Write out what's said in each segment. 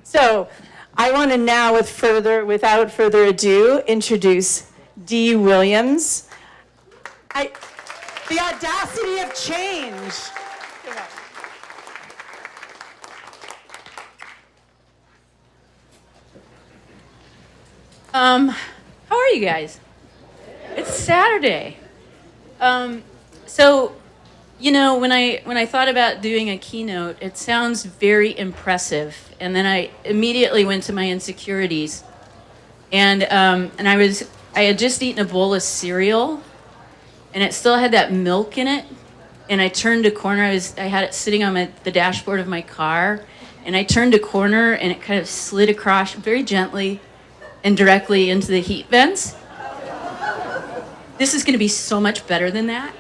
So I want to now, without further ado, introduce Dee Williams. The audacity of change. How are you guys? It's Saturday. So, when I thought about doing a keynote, it sounds very impressive, and then I immediately went to my insecurities, and I had just eaten a bowl of cereal, and it still had that milk in it, and I turned a corner. I had it sitting on the dashboard of my car, and I turned a corner, and it kind of slid across very gently and directly into the heat vents. This is going to be so much better than that,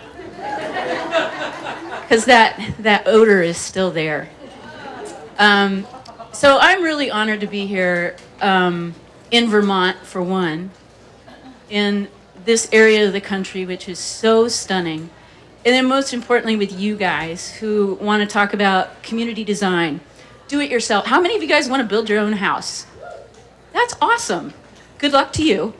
because that odor is still there. So I'm really honored to be here in Vermont, for one, in this area of the country, which is so stunning. And then most importantly, with you guys who want to talk about community design, do it yourself. How many of you guys want to build your own house? That's awesome. Good luck to you.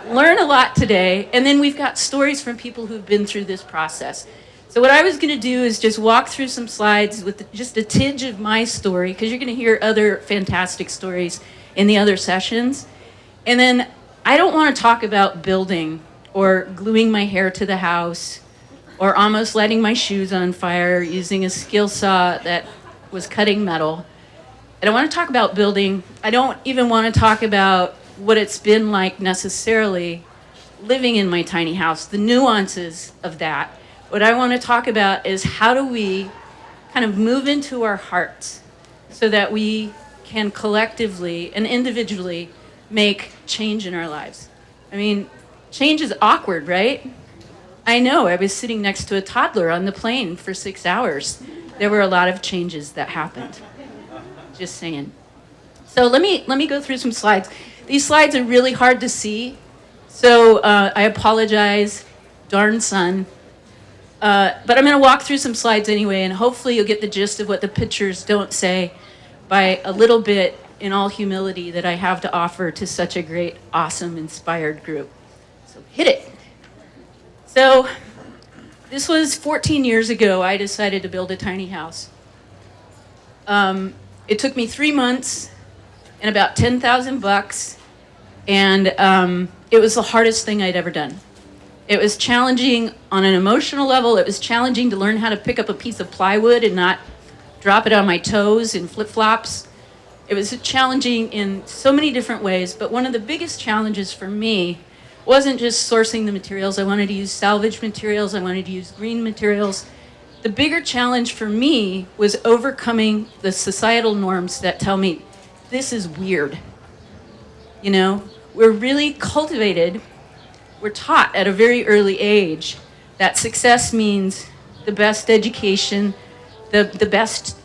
Learn a lot today, and then we've got stories from people who've been through this process. So what I was going to do is just walk through some slides with just a tinge of my story, because you're going to hear other fantastic stories in the other sessions. And then I don't want to talk about building or gluing my hair to the house or almost lighting my shoes on fire using a skill saw that was cutting metal. I don't want to talk about building. I don't even want to talk about what it's been like necessarily living in my tiny house, the nuances of that. What I want to talk about is how do we kind of move into our hearts so that we can collectively and individually make change in our lives. I mean, change is awkward, right? I know, I was sitting next to a toddler on the plane for 6 hours. There were a lot of changes that happened. Just saying. So let me go through some slides. These slides are really hard to see, so I apologize, darn son. But I'm going to walk through some slides anyway, and hopefully you'll get the gist of what the pictures don't say by a little bit, in all humility, that I have to offer to such a great, awesome, inspired group. So hit it. So this was 14 years ago. I decided to build a tiny house. It took me 3 months and about $10,000, and it was the hardest thing I'd ever done. It was challenging on an emotional level. It was challenging to learn how to pick up a piece of plywood and not drop it on my toes in flip-flops. It was challenging in so many different ways, but one of the biggest challenges for me wasn't just sourcing the materials. I wanted to use salvage materials. I wanted to use green materials. The bigger challenge for me was overcoming the societal norms that tell me this is weird. We're really cultivated, we're taught at a very early age that success means the best education, the best,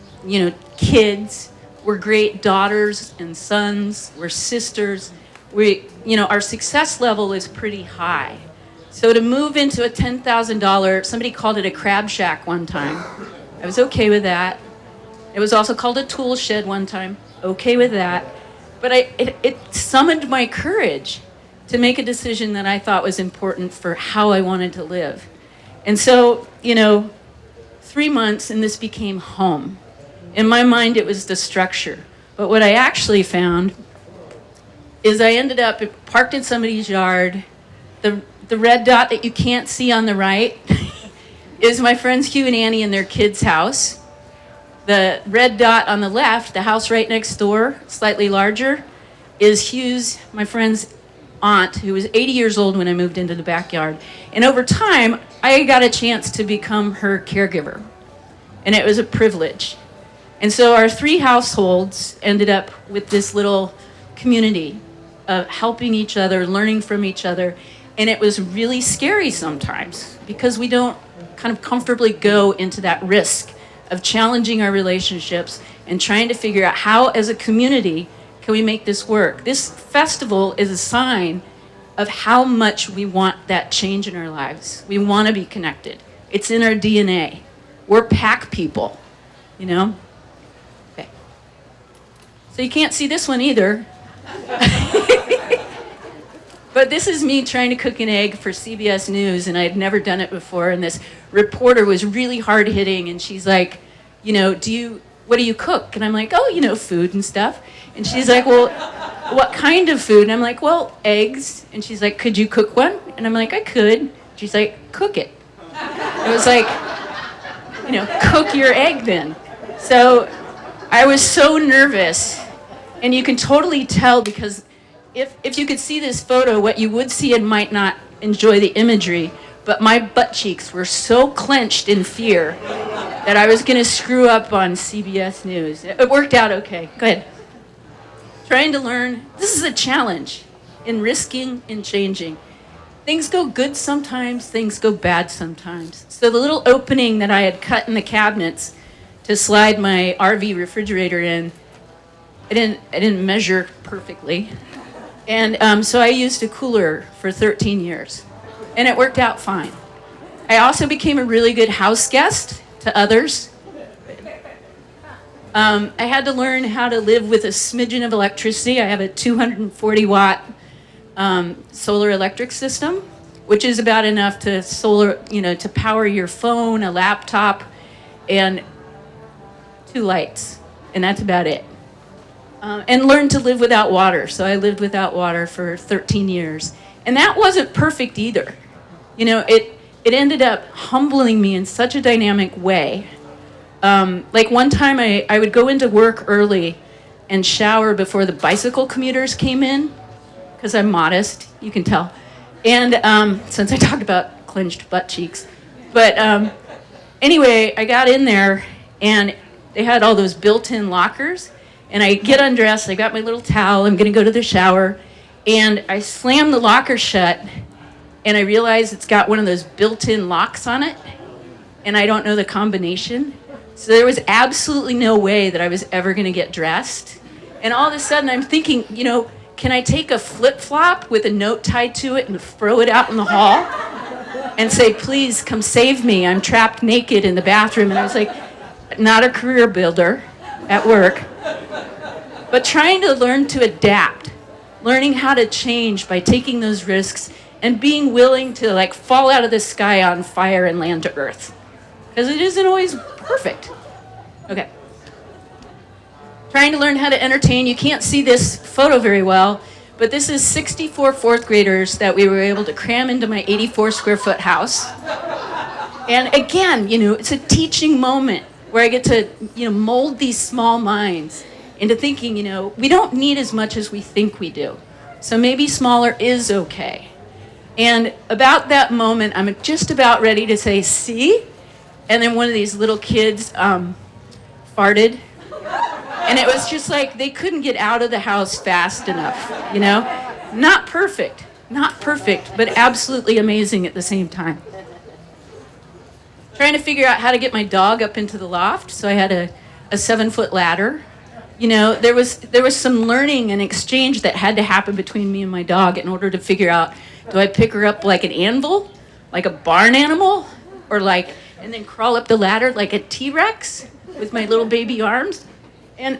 kids. We're great daughters and sons, we're sisters. Our success level is pretty high. So to move into a $10,000, somebody called it a crab shack one time. I was okay with that. It was also called a tool shed one time. Okay with that. But it summoned my courage to make a decision that I thought was important for how I wanted to live. And so, 3 months and this became home. In my mind, it was the structure. But what I actually found is I ended up parked in somebody's yard. The red dot that you can't see on the right is my friends Hugh and Annie and their kids' house. The red dot on the left, the house right next door, slightly larger, is Hugh's, my friend's aunt, who was 80 years old when I moved into the backyard. And over time, I got a chance to become her caregiver. And it was a privilege. And so our 3 households ended up with this little community of helping each other, learning from each other. And it was really scary sometimes because we don't kind of comfortably go into that risk of challenging our relationships and trying to figure out how, as a community, can we make this work. This festival is a sign of how much we want that change in our lives. We want to be connected. It's in our DNA. We're pack people, Okay. So you can't see this one either. But this is me trying to cook an egg for CBS News, and I had never done it before. And this reporter was really hard-hitting, and she's like, what do you cook? And I'm like, oh, food and stuff. And she's like, well, what kind of food? And I'm like, well, eggs. And she's like, could you cook one? And I'm like, I could. She's like, cook it. It was like, cook your egg then. So I was so nervous, and you can totally tell because if you could see this photo, what you would see and might not enjoy the imagery, but my butt cheeks were so clenched in fear that I was going to screw up on CBS News. It worked out okay. Go ahead. Trying to learn, this is a challenge in risking and changing. Things go good sometimes, things go bad sometimes. So the little opening that I had cut in the cabinets to slide my RV refrigerator in, I didn't measure perfectly. And so I used a cooler for 13 years, and it worked out fine. I also became a really good house guest to others. I had to learn how to live with a smidgen of electricity. I have a 240-watt solar electric system, which is about enough to power your phone, a laptop, and 2 lights, and that's about it. And learned to live without water. So I lived without water for 13 years. And that wasn't perfect either. It ended up humbling me in such a dynamic way. Like one time I would go into work early and shower before the bicycle commuters came in, because I'm modest, you can tell. And since I talked about clenched butt cheeks. But anyway, I got in there, and they had all those built-in lockers. And I get undressed, I got my little towel, I'm gonna go to the shower, and I slam the locker shut, and I realize it's got one of those built-in locks on it, and I don't know the combination. So there was absolutely no way that I was ever gonna get dressed. And all of a sudden I'm thinking, can I take a flip-flop with a note tied to it and throw it out in the hall? And say, please come save me, I'm trapped naked in the bathroom. And I was like, not a career builder at work. But trying to learn to adapt, learning how to change by taking those risks and being willing to fall out of the sky on fire and land to earth. Because it isn't always perfect. Okay. Trying to learn how to entertain. You can't see this photo very well, but this is 64 fourth graders that we were able to cram into my 84 square foot house. And again, it's a teaching moment where I get to, mold these small minds into thinking, we don't need as much as we think we do. So maybe smaller is okay. And about that moment, I'm just about ready to say, see? And then one of these little kids farted. And it was just like they couldn't get out of the house fast enough, Not perfect, but absolutely amazing at the same time. Trying to figure out how to get my dog up into the loft. So I had a 7-foot ladder. There was some learning and exchange that had to happen between me and my dog in order to figure out, do I pick her up like an anvil, like a barn animal, or and then crawl up the ladder like a T-Rex with my little baby arms?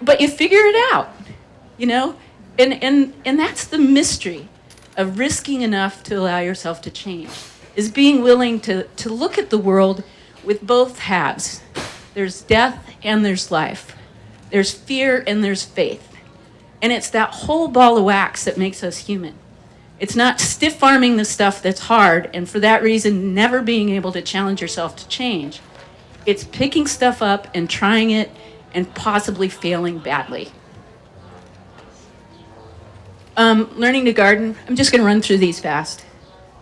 But you figure it out, and that's the mystery of risking enough to allow yourself to change, is being willing to look at the world with both halves. There's death and there's life. There's fear and there's faith. And it's that whole ball of wax that makes us human. It's not stiff-arming the stuff that's hard, and for that reason, never being able to challenge yourself to change. It's picking stuff up and trying it and possibly failing badly. Learning to garden. I'm just going to run through these fast.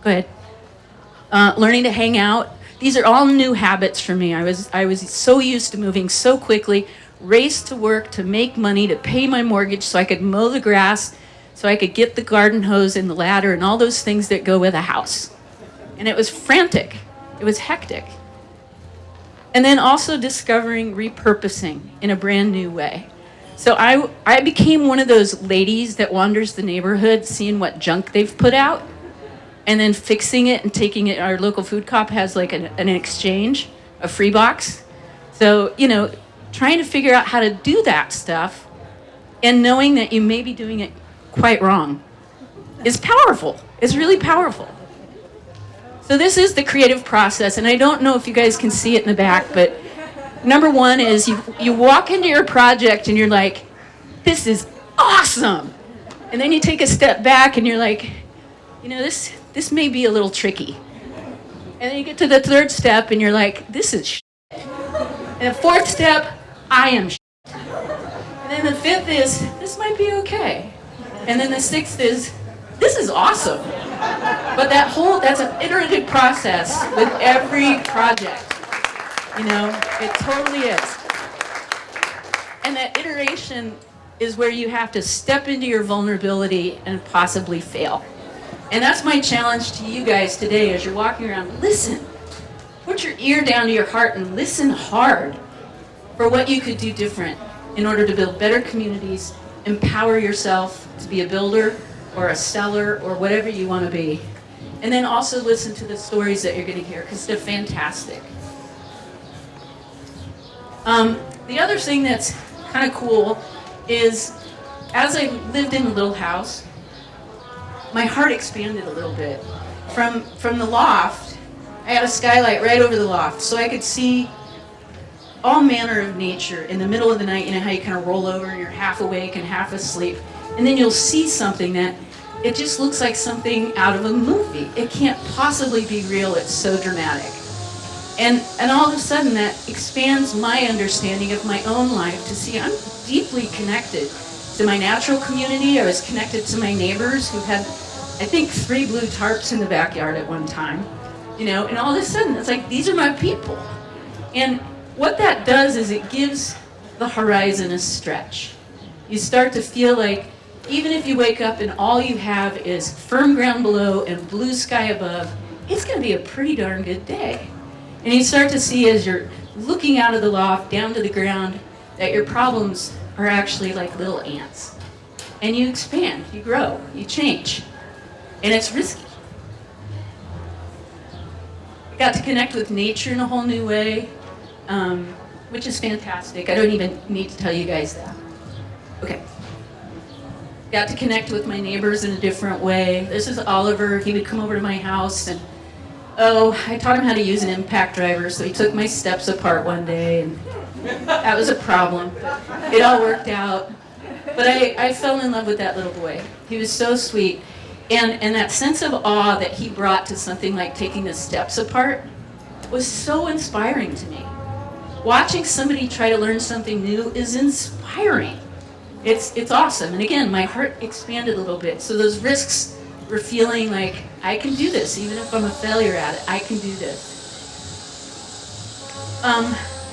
Go ahead. Learning to hang out. These are all new habits for me. I was so used to moving so quickly, race to work, to make money, to pay my mortgage so I could mow the grass, so I could get the garden hose and the ladder and all those things that go with a house. And it was frantic. It was hectic. And then also discovering repurposing in a brand new way. So I became one of those ladies that wanders the neighborhood seeing what junk they've put out and then fixing it and taking it. Our local food co-op has an exchange, a free box. So, trying to figure out how to do that stuff and knowing that you may be doing it quite wrong is powerful. It's really powerful. So this is the creative process, and I don't know if you guys can see it in the back, but number one is you walk into your project and you're like, this is awesome. And then you take a step back and you're like, this may be a little tricky. And then you get to the third step and you're like, this is shit. And the fourth step, I am shit. And then the fifth is, this might be okay. And then the sixth is, this is awesome. But that's an iterative process with every project. It totally is. And that iteration is where you have to step into your vulnerability and possibly fail. And that's my challenge to you guys today as you're walking around. Listen. Put your ear down to your heart and listen hard for what you could do different in order to build better communities, empower yourself to be a builder or a seller or whatever you want to be. And then also listen to the stories that you're going to hear because they're fantastic. The other thing that's kind of cool is as I lived in a little house, my heart expanded a little bit. From the loft, I had a skylight right over the loft, so I could see all manner of nature in the middle of the night. You know how you kind of roll over and you're half awake and half asleep, and then you'll see something that it just looks like something out of a movie. It can't possibly be real. It's so dramatic. And all of a sudden that expands my understanding of my own life to see I'm deeply connected to my natural community. I was connected to my neighbors who had, I think, 3 blue tarps in the backyard at one time. And all of a sudden it's like, these are my people. And what that does is it gives the horizon a stretch. You start to feel like even if you wake up and all you have is firm ground below and blue sky above, it's going to be a pretty darn good day. And you start to see as you're looking out of the loft down to the ground that your problems are actually like little ants. And you expand, you grow, you change. And it's risky. I got to connect with nature in a whole new way, which is fantastic. I don't even need to tell you guys that. Okay. Got to connect with my neighbors in a different way. This is Oliver. He would come over to my house and I taught him how to use an impact driver, so he took my steps apart one day, and that was a problem. It all worked out. But I fell in love with that little boy. He was so sweet. And that sense of awe that he brought to something like taking the steps apart was so inspiring to me. Watching somebody try to learn something new is inspiring. It's awesome. And again, my heart expanded a little bit. So those risks were feeling like, I can do this. Even if I'm a failure at it, I can do this.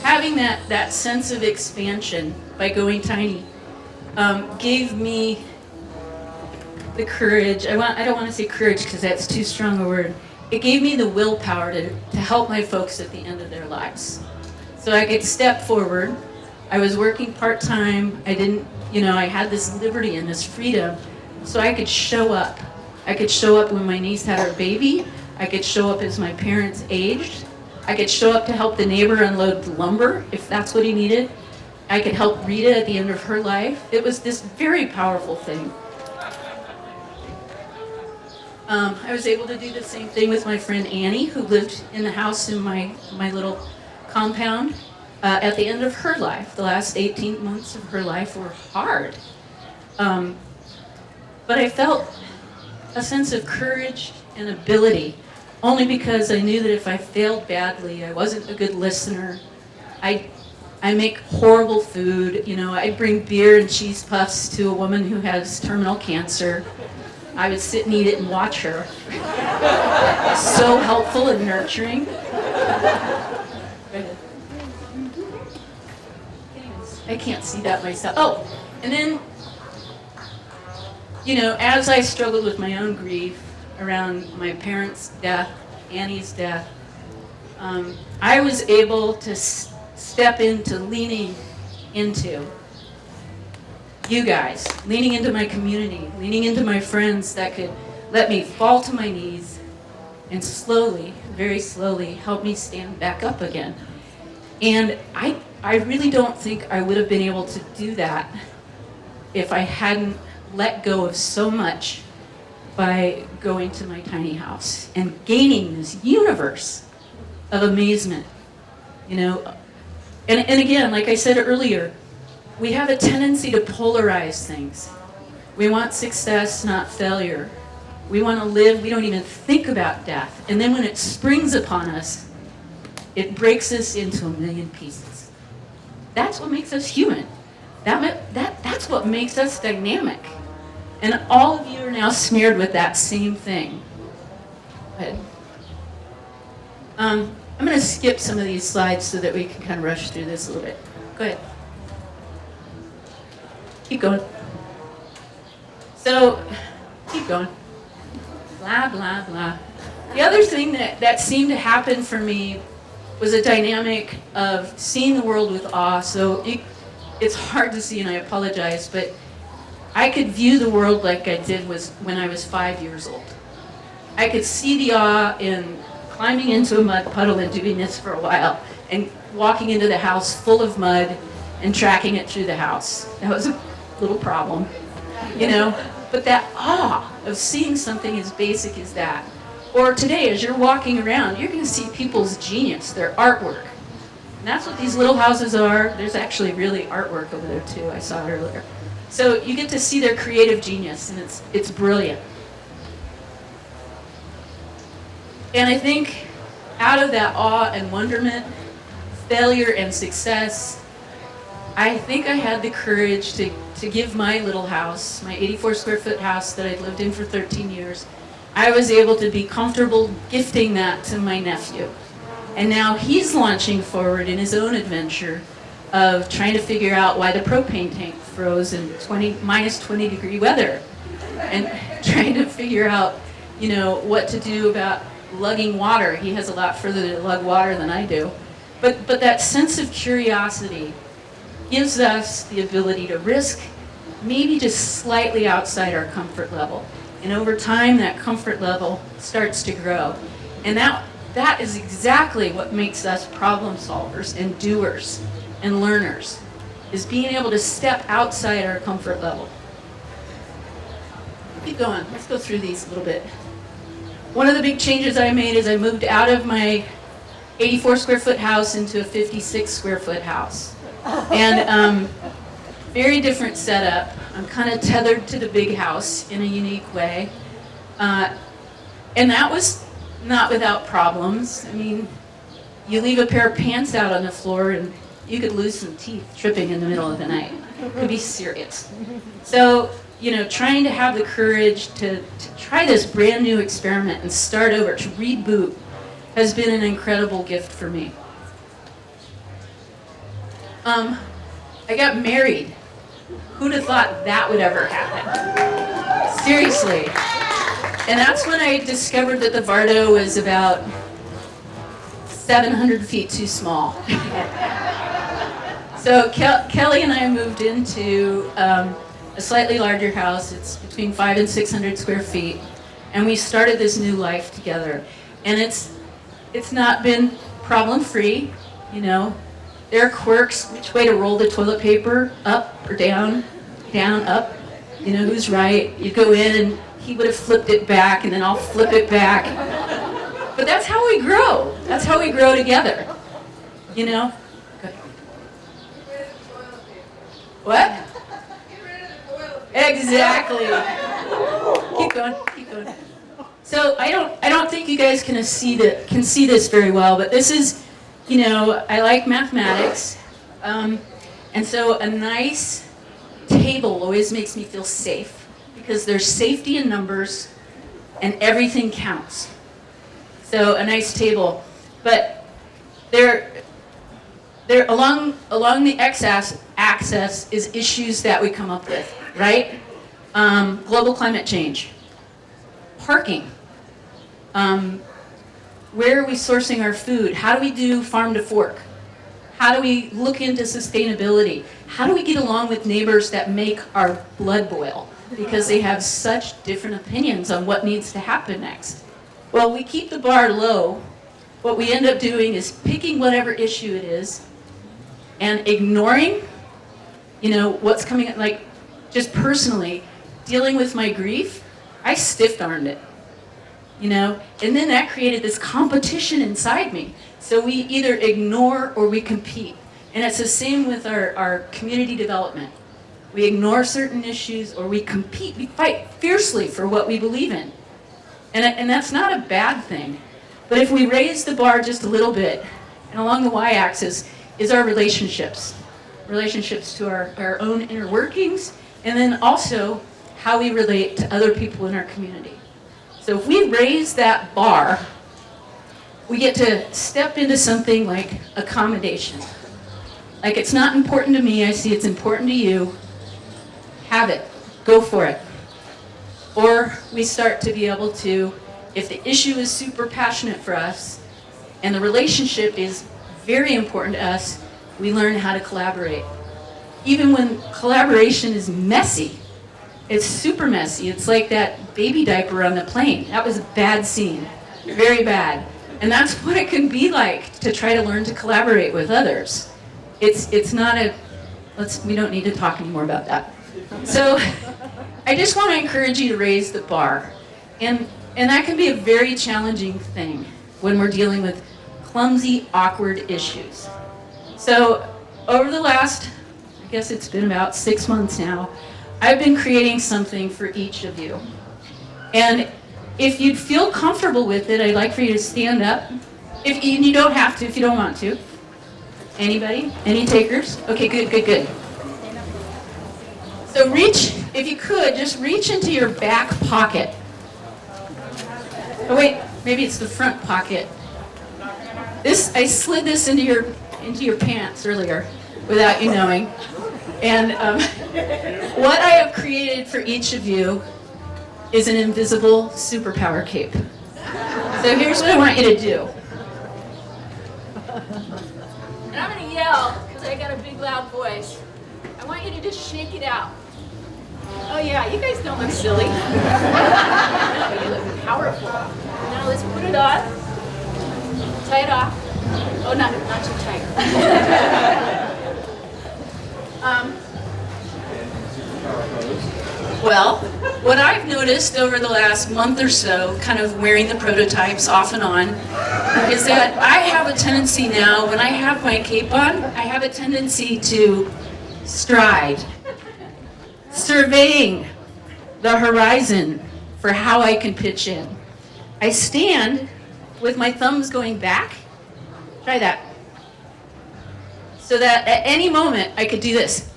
Having that sense of expansion by going tiny gave me the courage. I don't want to say courage because that's too strong a word. It gave me the willpower to help my folks at the end of their lives. So I could step forward. I was working part-time. I didn't, I had this liberty and this freedom. So I could show up. I could show up when my niece had her baby. I could show up as my parents aged. I could show up to help the neighbor unload the lumber if that's what he needed. I could help Rita at the end of her life. It was this very powerful thing. I was able to do the same thing with my friend Annie, who lived in the house in my little compound. At the end of her life, the last 18 months of her life were hard. But I felt a sense of courage and ability, only because I knew that if I failed badly, I wasn't a good listener. I make horrible food. I bring beer and cheese puffs to a woman who has terminal cancer. I would sit and eat it and watch her. So helpful and nurturing. I can't see that myself. Oh, and then, as I struggled with my own grief around my parents' death, Annie's death, I was able to step into leaning into you guys, leaning into my community, leaning into my friends that could let me fall to my knees and slowly, very slowly, help me stand back up again. And I really don't think I would have been able to do that if I hadn't let go of so much by going to my tiny house and gaining this universe of amazement, you know. And again, like I said earlier, we have a tendency to polarize things. We want success, not failure. We want to live, we don't even think about death. And then when it springs upon us, it breaks us into a million pieces. That's what makes us human. That's what makes us dynamic. And all of you are now smeared with that same thing. Go ahead. I'm going to skip some of these slides so that we can kind of rush through this a little bit. Go ahead. Keep going. So, keep going. Blah, blah, blah. The other thing that seemed to happen for me was a dynamic of seeing the world with awe. So it's hard to see, and I apologize, but I could view the world like I did when I was 5 years old. I could see the awe in climbing into a mud puddle and doing this for a while, and walking into the house full of mud and tracking it through the house. That was a little problem, you know? But that awe of seeing something as basic as that. Or today, as you're walking around, you're going to see people's genius, their artwork. And that's what these little houses are. There's actually really artwork over there too. I saw it earlier. So you get to see their creative genius, and it's brilliant. And I think out of that awe and wonderment, failure and success, I think I had the courage to give my little house, my 84 square foot house that I'd lived in for 13 years, I was able to be comfortable gifting that to my nephew. And now he's launching forward in his own adventure of trying to figure out why the propane tank froze in minus 20 degree weather. And trying to figure out, you know, what to do about lugging water. He has a lot further to lug water than I do. But that sense of curiosity gives us the ability to risk maybe just slightly outside our comfort level. And over time, that comfort level starts to grow. And that is exactly what makes us problem solvers and doers and learners, is being able to step outside our comfort level. Keep going. Let's go through these a little bit. One of the big changes I made is I moved out of my 84 square foot house into a 56 square foot house. And very different setup. I'm kind of tethered to the big house in a unique way. And that was not without problems. I mean, you leave a pair of pants out on the floor and you could lose some teeth tripping in the middle of the night. It could be serious. So, you know, trying to have the courage to try this brand new experiment and start over, to reboot, has been an incredible gift for me. I got married. Who'd have thought that would ever happen? Seriously. And that's when I discovered that the Vardo was about 700 feet too small. So Kelly and I moved into a slightly larger house. It's between 500 and 600 square feet. And we started this new life together. And it's not been problem-free, you know. There are quirks, which way to roll the toilet paper, up or down, up, you know, who's right. You go in and he would have flipped it back and then I'll flip it back. But that's how we grow. That's how we grow together, you know. Good. What? Exactly. Keep going, keep going. So I don't think you guys can see this very well, but this is, you know, I like mathematics, and so a nice table always makes me feel safe because there's safety in numbers and everything counts. So a nice table, but there along the x-axis is issues that we come up with, right? Global climate change, parking. Where are we sourcing our food? How do we do farm to fork? How do we look into sustainability? How do we get along with neighbors that make our blood boil because they have such different opinions on what needs to happen next? Well, we keep the bar low. What we end up doing is picking whatever issue it is and ignoring, you know, what's coming, like just personally, dealing with my grief, I stiff-armed it, you know? And then that created this competition inside me. So we either ignore or we compete. And it's the same with our community development. We ignore certain issues or we compete, we fight fiercely for what we believe in. And that's not a bad thing. But if we raise the bar just a little bit, and along the y-axis is our relationships. Relationships to our own inner workings, and then also how we relate to other people in our community. So if we raise that bar, we get to step into something like accommodation. Like, it's not important to me, I see it's important to you. Have it. Go for it. Or we start to be able to, if the issue is super passionate for us, and the relationship is very important to us, we learn how to collaborate. Even when collaboration is messy, it's super messy. It's like that baby diaper on the plane. That was a bad scene, very bad. And that's what it can be like to try to learn to collaborate with others. It's not we don't need to talk anymore about that. So I just want to encourage you to raise the bar. And that can be a very challenging thing when we're dealing with clumsy, awkward issues. So over the last, I guess it's been about 6 months now, I've been creating something for each of you. And if you'd feel comfortable with it, I'd like for you to stand up. If you don't have to, if you don't want to. Anybody? Any takers? Okay, good. So reach, if you could, just reach into your back pocket. Oh wait, maybe it's the front pocket. I slid this into your pants earlier without you knowing. And what I have created for each of you is an invisible superpower cape. So here's what I want you to do. And I'm going to yell because I got a big loud voice. I want you to just shake it out. Oh yeah, you guys don't look silly. No, you look powerful. Now let's put it on. Tie it off. Oh, not too tight. Well, what I've noticed over the last month or so, kind of wearing the prototypes off and on, is that I have a tendency now, when I have my cape on, I have a tendency to stride, surveying the horizon for how I can pitch in. I stand with my thumbs going back. Try that. So that at any moment I could do this.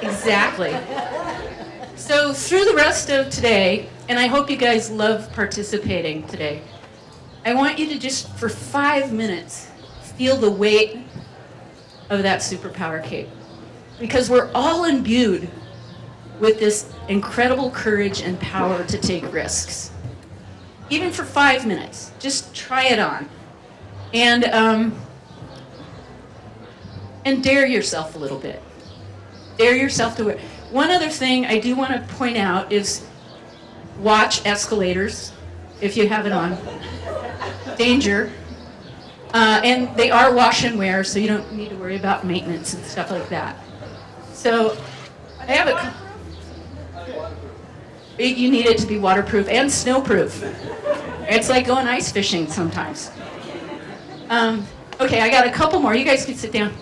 Exactly. So through the rest of today, and I hope you guys love participating today, I want you to just, for 5 minutes, feel the weight of that superpower cape. Because we're all imbued with this incredible courage and power to take risks. Even for 5 minutes, just try it on. And dare yourself a little bit. Dare yourself to wear. One other thing I do want to point out is watch escalators if you have it on. Danger. And they are wash and wear, so you don't need to worry about maintenance and stuff like that. So I have you need it to be waterproof and snowproof. It's like going ice fishing sometimes. Okay, I got a couple more. You guys can sit down.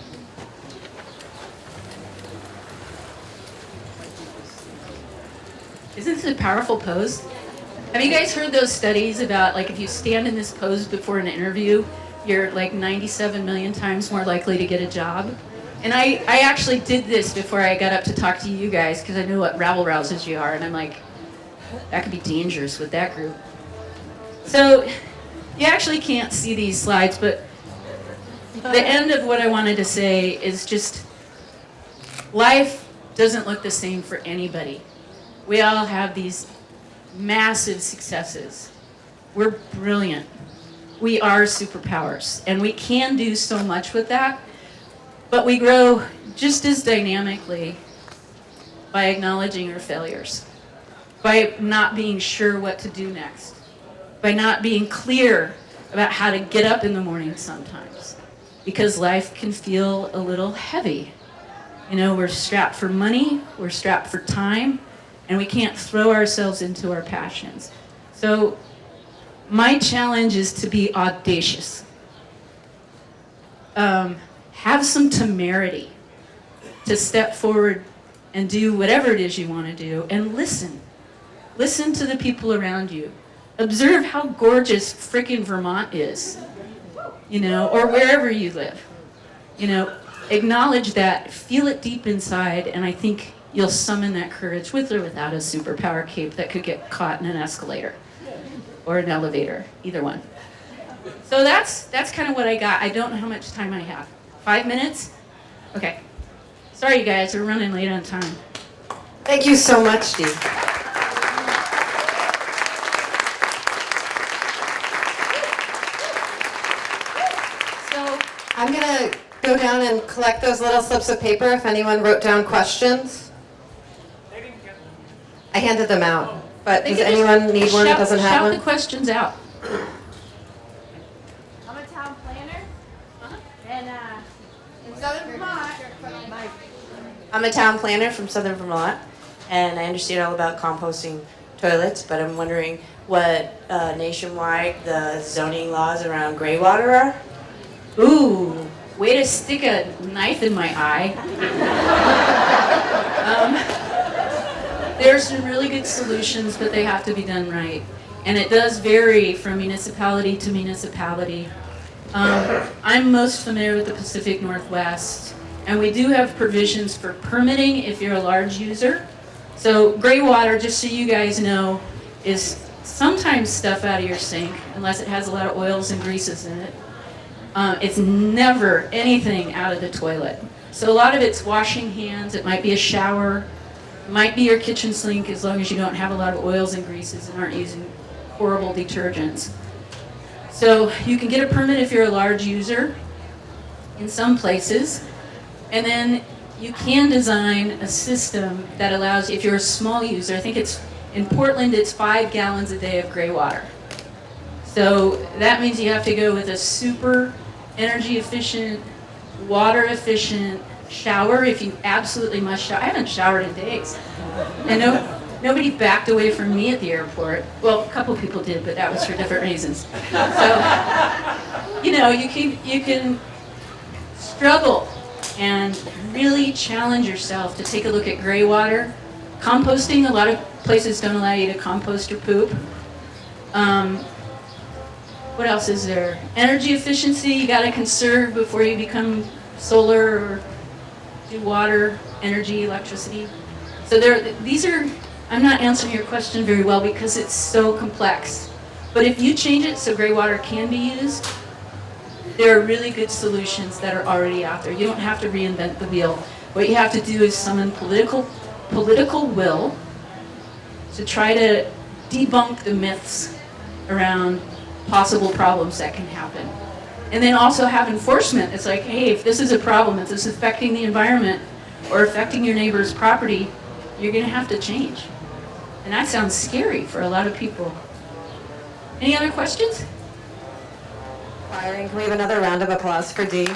Isn't this a powerful pose? Have you guys heard those studies about, like, if you stand in this pose before an interview, you're like 97 million times more likely to get a job? And I actually did this before I got up to talk to you guys because I know what rabble-rousers you are, and I'm like, that could be dangerous with that group. So you actually can't see these slides, but the end of what I wanted to say is just life doesn't look the same for anybody. We all have these massive successes. We're brilliant. We are superpowers, and we can do so much with that, but we grow just as dynamically by acknowledging our failures, by not being sure what to do next, by not being clear about how to get up in the morning sometimes, because life can feel a little heavy. You know, we're strapped for money, we're strapped for time, and we can't throw ourselves into our passions. So my challenge is to be audacious. Have some temerity to step forward and do whatever it is you want to do, and listen. Listen to the people around you. Observe how gorgeous frickin' Vermont is, you know, or wherever you live. You know, acknowledge that, feel it deep inside, and I think you'll summon that courage with or without a superpower cape that could get caught in an escalator or an elevator, either one. So that's kind of what I got. I don't know how much time I have. 5 minutes? Okay. Sorry, you guys, we're running late on time. Thank you so much, Dee. So I'm going to go down and collect those little slips of paper if anyone wrote down questions. I handed them out, but does anyone need one that doesn't have Shout one? the questions out. I'm a town planner, and in southern Vermont. I'm a town planner from southern Vermont, and I understand all about composting toilets, but I'm wondering what nationwide the zoning laws around gray water are? Ooh, way to stick a knife in my eye. There's some really good solutions, but they have to be done right. And it does vary from municipality to municipality. I'm most familiar with the Pacific Northwest, and we do have provisions for permitting if you're a large user. So gray water, just so you guys know, is sometimes stuff out of your sink, unless it has a lot of oils and greases in it. It's never anything out of the toilet. So a lot of it's washing hands, it might be a shower, it might be your kitchen sink, as long as you don't have a lot of oils and greases and aren't using horrible detergents. So you can get a permit if you're a large user in some places, and then you can design a system that allows, if you're a small user, I think it's, in Portland, it's 5 gallons a day of gray water. So that means you have to go with a super energy efficient, water efficient shower if you absolutely must shower. I haven't showered in days. And nobody backed away from me at the airport. Well, a couple people did, but that was for different reasons. So, you know, you can struggle and really challenge yourself to take a look at gray water. Composting, a lot of places don't allow you to compost your poop. What else is there? Energy efficiency, you gotta conserve before you become solar or do water, energy, electricity. So I'm not answering your question very well because it's so complex. But if you change it so gray water can be used, there are really good solutions that are already out there. You don't have to reinvent the wheel. What you have to do is summon political will to try to debunk the myths around possible problems that can happen. And then also have enforcement. It's like, hey, if this is a problem, if this is affecting the environment or affecting your neighbor's property, you're gonna have to change. And that sounds scary for a lot of people. Any other questions? Firing. Can we have another round of applause for Dee?